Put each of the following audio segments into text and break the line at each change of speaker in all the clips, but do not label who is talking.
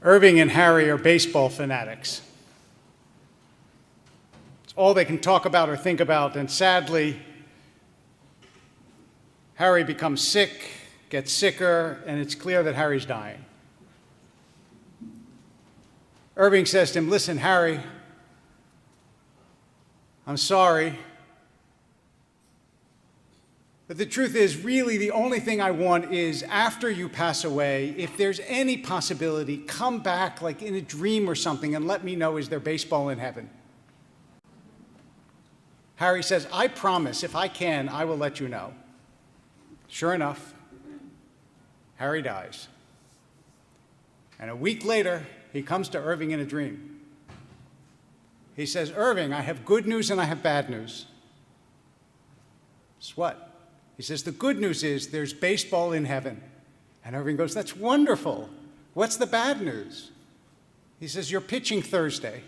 Irving and Harry are baseball fanatics. It's all they can talk about or think about, and sadly, Harry becomes sick, gets sicker, and it's clear that Harry's dying. Irving says to him, "Listen, Harry, I'm sorry, but the truth is, really, the only thing I want is, after you pass away, if there's any possibility, come back like in a dream or something and let me know, is there baseball in heaven?" Harry says, "I promise, if I can, I will let you know." Sure enough, Harry dies. And a week later, he comes to Irving in a dream. He says, "Irving, I have good news and I have bad news." It's what? He says, "The good news is there's baseball in heaven." And Irving goes, "That's wonderful. What's the bad news?" He says, "You're pitching Thursday."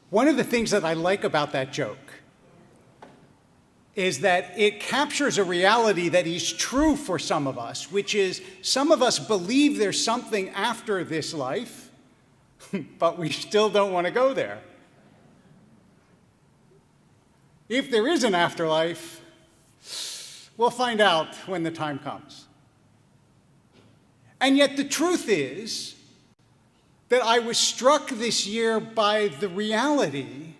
One of the things that I like about that joke is that it captures a reality that is true for some of us, which is some of us believe there's something after this life, but we still don't want to go there. If there is an afterlife, we'll find out when the time comes. And yet the truth is that I was struck this year by the reality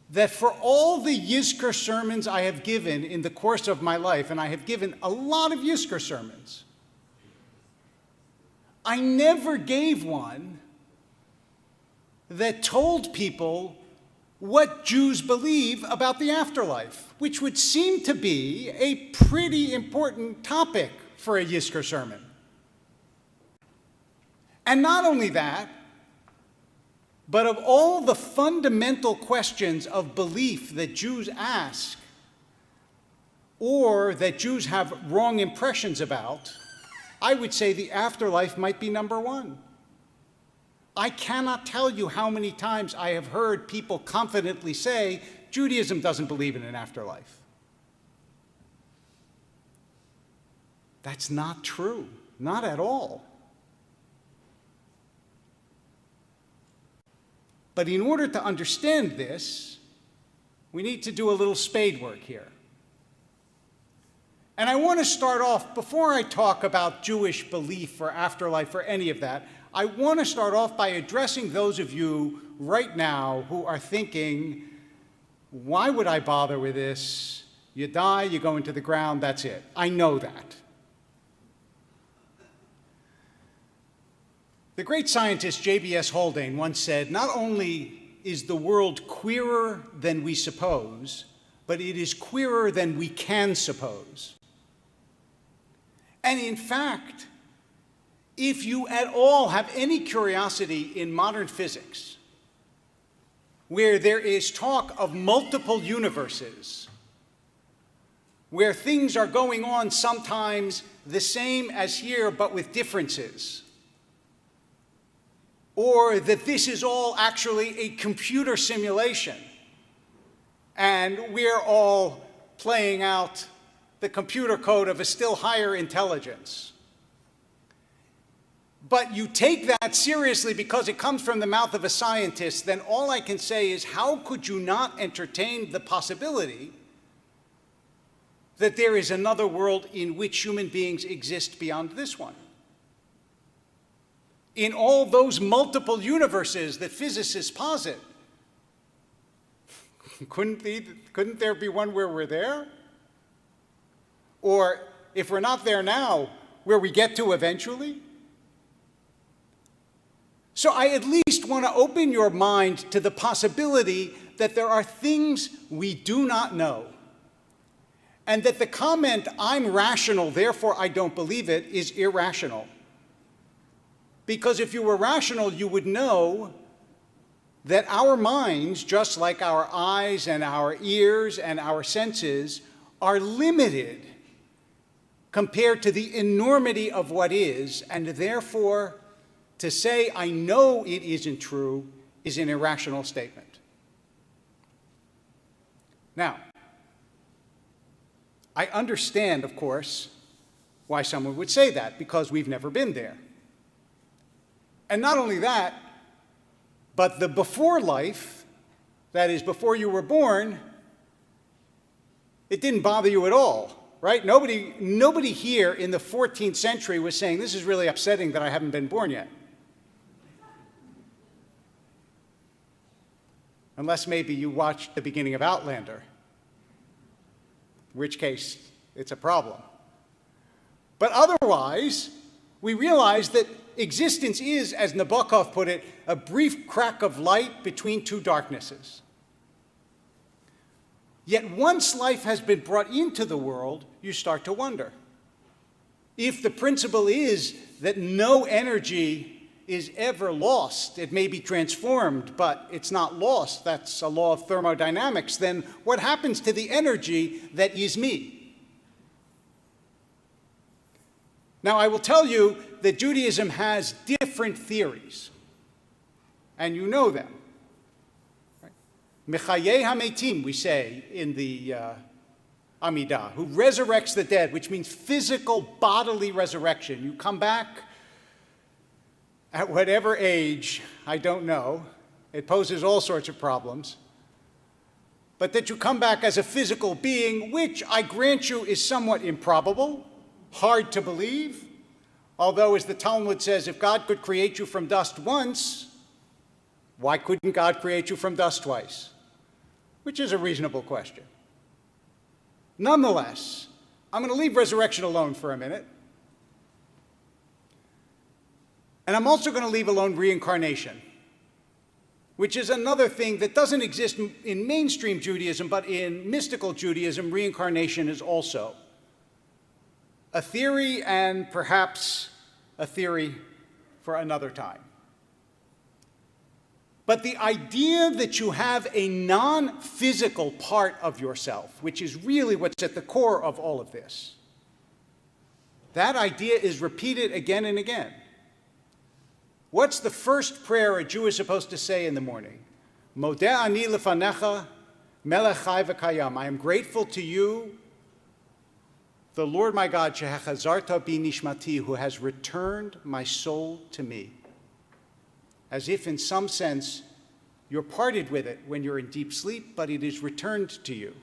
that for all the Yizkor sermons I have given in the course of my life, and I have given a lot of Yizkor sermons, I never gave one that told people what Jews believe about the afterlife, which would seem to be a pretty important topic for a Yizkor sermon. And not only that, but of all the fundamental questions of belief that Jews ask, or that Jews have wrong impressions about, I would say the afterlife might be number one. I cannot tell you how many times I have heard people confidently say, Judaism doesn't believe in an afterlife. That's not true, not at all. But in order to understand this, we need to do a little spade work here. And I want to start off, before I talk about Jewish belief or afterlife or any of that, I want to start off by addressing those of you right now who are thinking, why would I bother with this? You die, you go into the ground, that's it. I know that. The great scientist J.B.S. Haldane once said, not only is the world queerer than we suppose, but it is queerer than we can suppose. And in fact, if you at all have any curiosity in modern physics, where there is talk of multiple universes, where things are going on sometimes the same as here but with differences, or that this is all actually a computer simulation, and we're all playing out the computer code of a still higher intelligence. But you take that seriously because it comes from the mouth of a scientist, then all I can say is, how could you not entertain the possibility that there is another world in which human beings exist beyond this one? In all those multiple universes that physicists posit, couldn't there be one where we're there? Or if we're not there now, where we get to eventually? So I at least want to open your mind to the possibility that there are things we do not know, and that the comment, "I'm rational, therefore I don't believe it," is irrational. Because if you were rational, you would know that our minds, just like our eyes and our ears and our senses, are limited compared to the enormity of what is, and therefore to say, I know it isn't true, is an irrational statement. Now, I understand, of course, why someone would say that, because we've never been there. And not only that, but the before life, that is, before you were born, it didn't bother you at all, right? Nobody here in the 14th century was saying, this is really upsetting that I haven't been born yet. Unless maybe you watched the beginning of Outlander, in which case it's a problem. But otherwise, we realize that existence is, as Nabokov put it, a brief crack of light between two darknesses. Yet once life has been brought into the world, you start to wonder. If the principle is that no energy is ever lost, it may be transformed, but it's not lost, that's a law of thermodynamics, then what happens to the energy that is me? Now, I will tell you that Judaism has different theories, and you know them. Mechayeh hametim, we say in the Amidah, who resurrects the dead, which means physical bodily resurrection. You come back at whatever age, I don't know. It poses all sorts of problems. But that you come back as a physical being, which I grant you is somewhat improbable, hard to believe. Although, as the Talmud says, if God could create you from dust once, why couldn't God create you from dust twice? Which is a reasonable question. Nonetheless, I'm going to leave resurrection alone for a minute. And I'm also going to leave alone reincarnation, which is another thing that doesn't exist in mainstream Judaism, but in mystical Judaism, reincarnation is also a theory, and perhaps a theory for another time. But the idea that you have a non-physical part of yourself, which is really what's at the core of all of this, that idea is repeated again and again. What's the first prayer a Jew is supposed to say in the morning? Modeh ani lefanecha, melech chai v'kayam. I am grateful to you, the Lord my God, shehechazarta bi nishmati, who has returned my soul to me. As if in some sense you're parted with it when you're in deep sleep, but it is returned to you.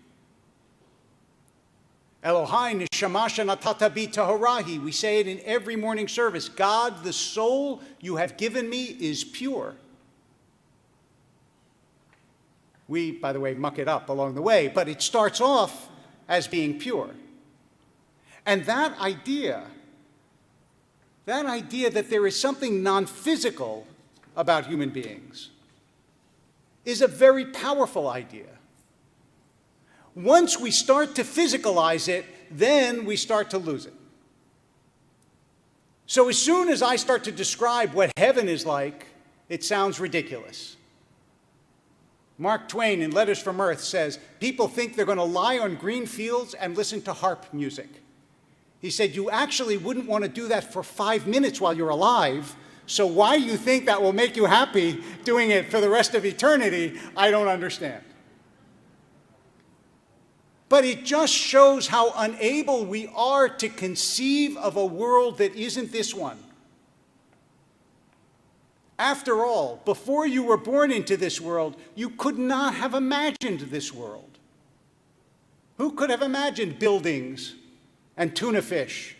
Elohai neshama shenatata bi tahorahi. We say it in every morning service. God, the soul you have given me is pure. We, by the way, muck it up along the way, but it starts off as being pure. And that idea that there is something non-physical about human beings is a very powerful idea. Once we start to physicalize it, then we start to lose it. So as soon as I start to describe what heaven is like, it sounds ridiculous. Mark Twain in Letters from Earth says, people think they're going to lie on green fields and listen to harp music. He said, you actually wouldn't want to do that for 5 minutes while you're alive, so why you think that will make you happy doing it for the rest of eternity, I don't understand. But it just shows how unable we are to conceive of a world that isn't this one. After all, before you were born into this world, you could not have imagined this world. Who could have imagined buildings and tuna fish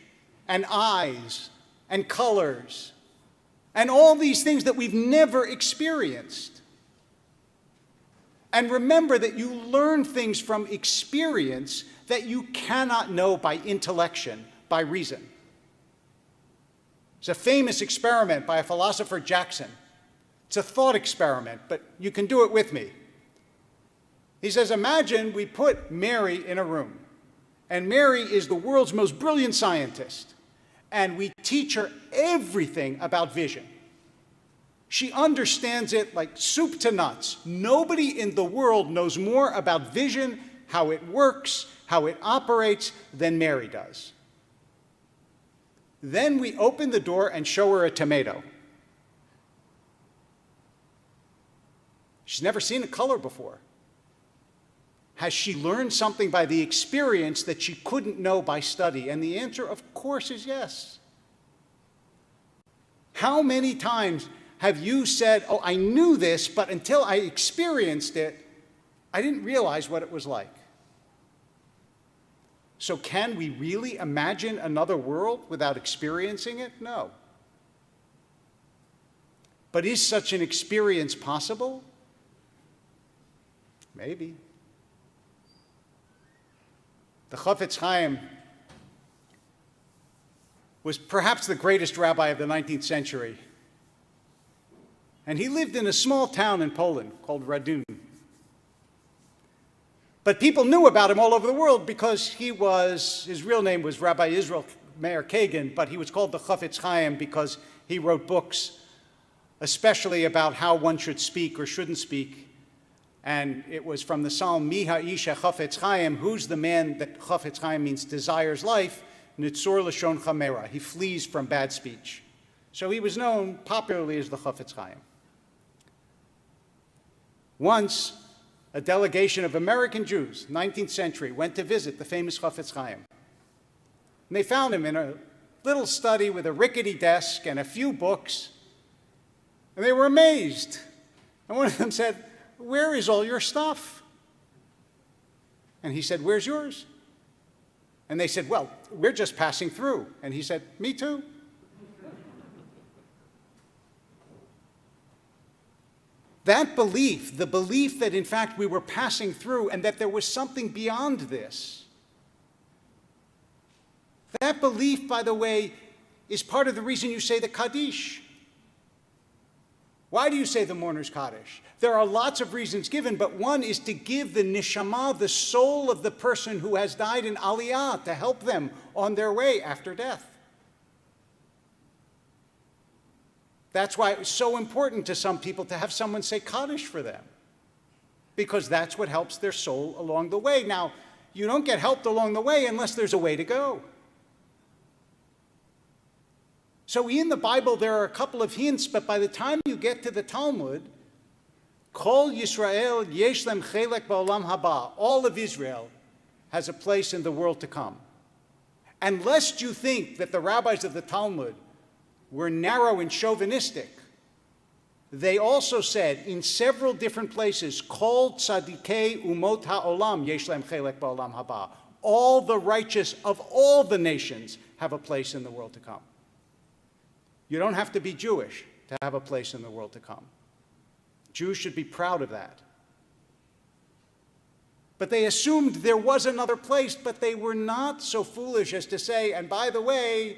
and eyes and colors and all these things that we've never experienced? And remember that you learn things from experience that you cannot know by intellection, by reason. It's a famous experiment by a philosopher, Jackson. It's a thought experiment, but you can do it with me. He says, imagine we put Mary in a room, and Mary is the world's most brilliant scientist, and we teach her everything about vision. She understands it like soup to nuts. Nobody in the world knows more about vision, how it works, how it operates, than Mary does. Then we open the door and show her a tomato. She's never seen a color before. Has she learned something by the experience that she couldn't know by study? And the answer, of course, is yes. How many times have you said, oh, I knew this, but until I experienced it, I didn't realize what it was like? So can we really imagine another world without experiencing it? No. But is such an experience possible? Maybe. The Chafetz Chaim was perhaps the greatest rabbi of the 19th century. And he lived in a small town in Poland called Radun. But people knew about him all over the world because his real name was Rabbi Israel Meir Kagan, but he was called the Chafetz Chaim because he wrote books, especially about how one should speak or shouldn't speak. And it was from the Psalm, Mi ha'isha Chafetz Chaim, who's the man that Chafetz Chaim means desires life, Nitzur l'shon chamera, he flees from bad speech. So he was known popularly as the Chafetz Chaim. Once, a delegation of American Jews, 19th century, went to visit the famous Chafetz Chaim. And they found him in a little study with a rickety desk and a few books, and they were amazed. And one of them said, "Where is all your stuff?" And he said, "Where's yours?" And they said, "Well, we're just passing through." And he said, "Me too." That belief, the belief that in fact we were passing through and that there was something beyond this, that belief, by the way, is part of the reason you say the Kaddish. Why do you say the mourner's Kaddish? There are lots of reasons given, but one is to give the neshama, the soul of the person who has died in Aliyah, to help them on their way after death. That's why it's so important to some people to have someone say Kaddish for them, because that's what helps their soul along the way. Now, you don't get helped along the way unless there's a way to go. So in the Bible, there are a couple of hints, but by the time you get to the Talmud, Kol Yisrael yesh lem chelek ba'olam haba, all of Israel has a place in the world to come. And lest you think that the rabbis of the Talmud were narrow and chauvinistic, they also said in several different places, Kol tzadikei umot ha'olam yesh lem chelek ba'olam haba, all the righteous of all the nations have a place in the world to come. You don't have to be Jewish to have a place in the world to come. Jews should be proud of that. But they assumed there was another place, but they were not so foolish as to say, and by the way,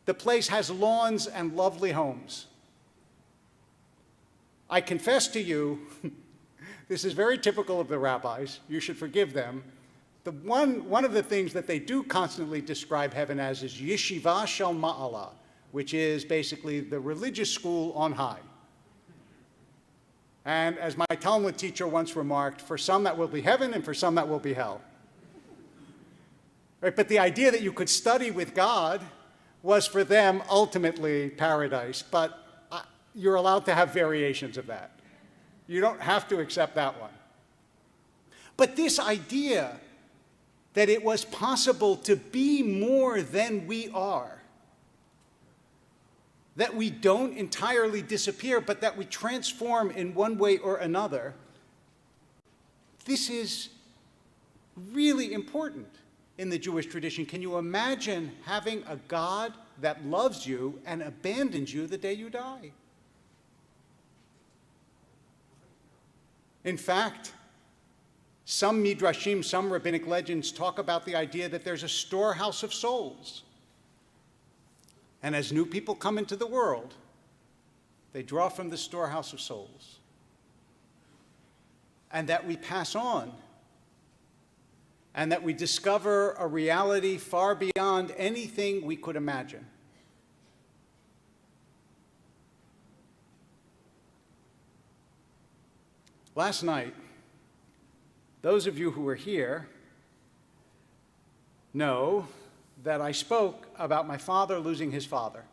the place has lawns and lovely homes. I confess to you, this is very typical of the rabbis, you should forgive them. One of the things that they do constantly describe heaven as is yeshiva shel ma'ala, which is basically the religious school on high. And as my Talmud teacher once remarked, for some that will be heaven and for some that will be hell. Right? But the idea that you could study with God was for them ultimately paradise, but you're allowed to have variations of that. You don't have to accept that one. But this idea that it was possible to be more than we are, that we don't entirely disappear, but that we transform in one way or another, this is really important in the Jewish tradition. Can you imagine having a God that loves you and abandons you the day you die? In fact, some midrashim, some rabbinic legends talk about the idea that there's a storehouse of souls. And as new people come into the world, they draw from the storehouse of souls. And that we pass on. And that we discover a reality far beyond anything we could imagine. Last night, those of you who were here know that I spoke about my father losing his father.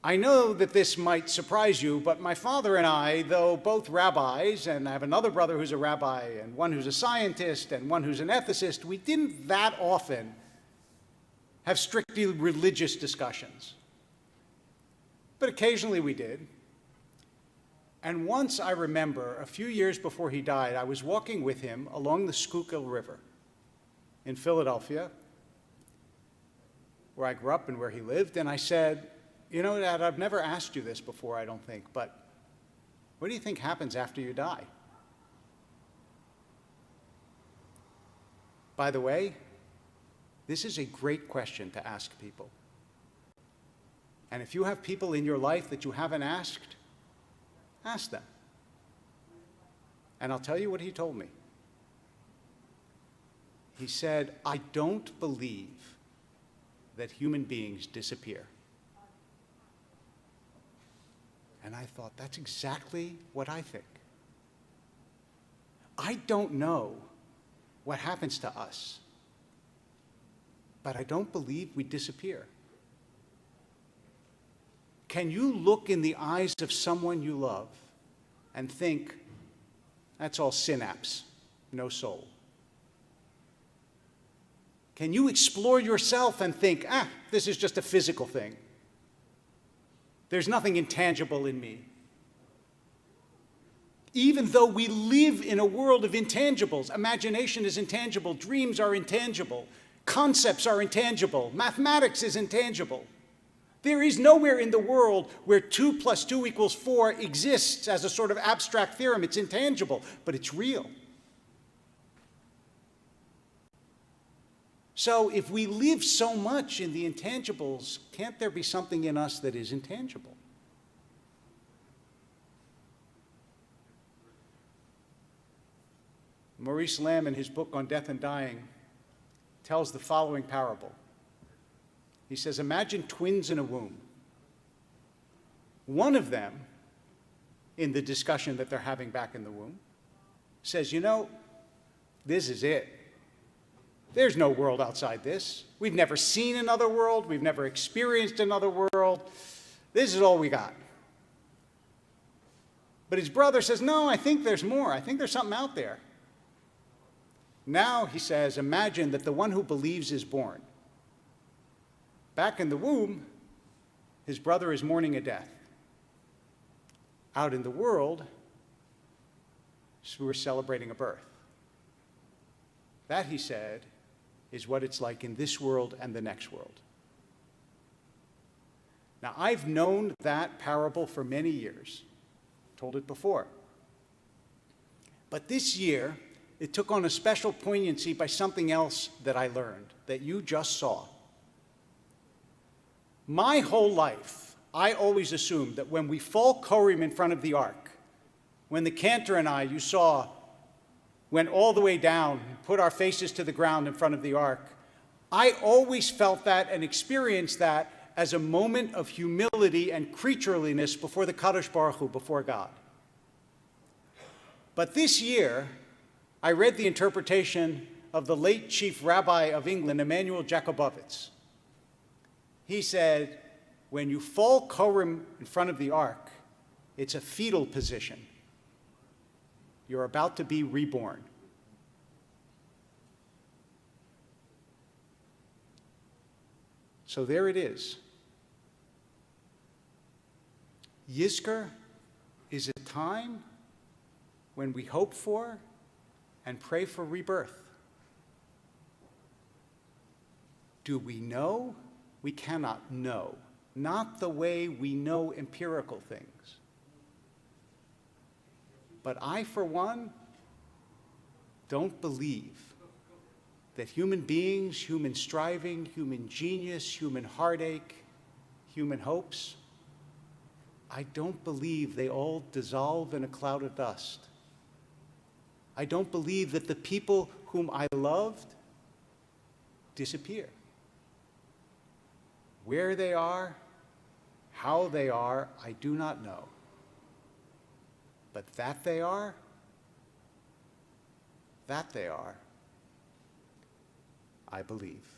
I know that this might surprise you, but my father and I, though both rabbis, and I have another brother who's a rabbi, and one who's a scientist, and one who's an ethicist, we didn't that often have strictly religious discussions. But occasionally we did. And once I remember, a few years before he died, I was walking with him along the Schuylkill River in Philadelphia, where I grew up and where he lived, and I said, "You know, Dad, I've never asked you this before, I don't think, but what do you think happens after you die?" By the way, this is a great question to ask people. And if you have people in your life that you haven't asked, ask them. And I'll tell you what he told me. He said, "I don't believe that human beings disappear." And I thought, that's exactly what I think. I don't know what happens to us, but I don't believe we disappear. Can you look in the eyes of someone you love and think, that's all synapse, no soul? Can you explore yourself and think, this is just a physical thing? There's nothing intangible in me. Even though we live in a world of intangibles, imagination is intangible, dreams are intangible, concepts are intangible, mathematics is intangible. There is nowhere in the world where 2 + 2 = 4 exists as a sort of abstract theorem. It's intangible, but it's real. So if we live so much in the intangibles, can't there be something in us that is intangible? Maurice Lamb, in his book on death and dying, tells the following parable. He says, imagine twins in a womb. One of them, in the discussion that they're having back in the womb, says, you know, this is it. There's no world outside this. We've never seen another world. We've never experienced another world. This is all we got. But his brother says, no, I think there's more. I think there's something out there. Now, he says, imagine that the one who believes is born. Back in the womb, his brother is mourning a death. Out in the world, we're celebrating a birth. That, he said, is what it's like in this world and the next world. Now, I've known that parable for many years, told it before. But this year, it took on a special poignancy by something else that I learned, that you just saw. My whole life, I always assumed that when we fall Korim in front of the ark, when the cantor and I, you saw, went all the way down, put our faces to the ground in front of the ark, I always felt that and experienced that as a moment of humility and creatureliness before the Kadosh Baruch Hu, before God. But this year, I read the interpretation of the late Chief Rabbi of England, Emanuel Jakobovits. He said, when you fall Korim in front of the ark, it's a fetal position. You're about to be reborn. So there it is. Yizkor is a time when we hope for and pray for rebirth. Do we know? We cannot know. Not the way we know empirical things. But I, for one, don't believe that human beings, human striving, human genius, human heartache, human hopes, I don't believe they all dissolve in a cloud of dust. I don't believe that the people whom I loved disappear. Where they are, how they are, I do not know. But that they are, I believe.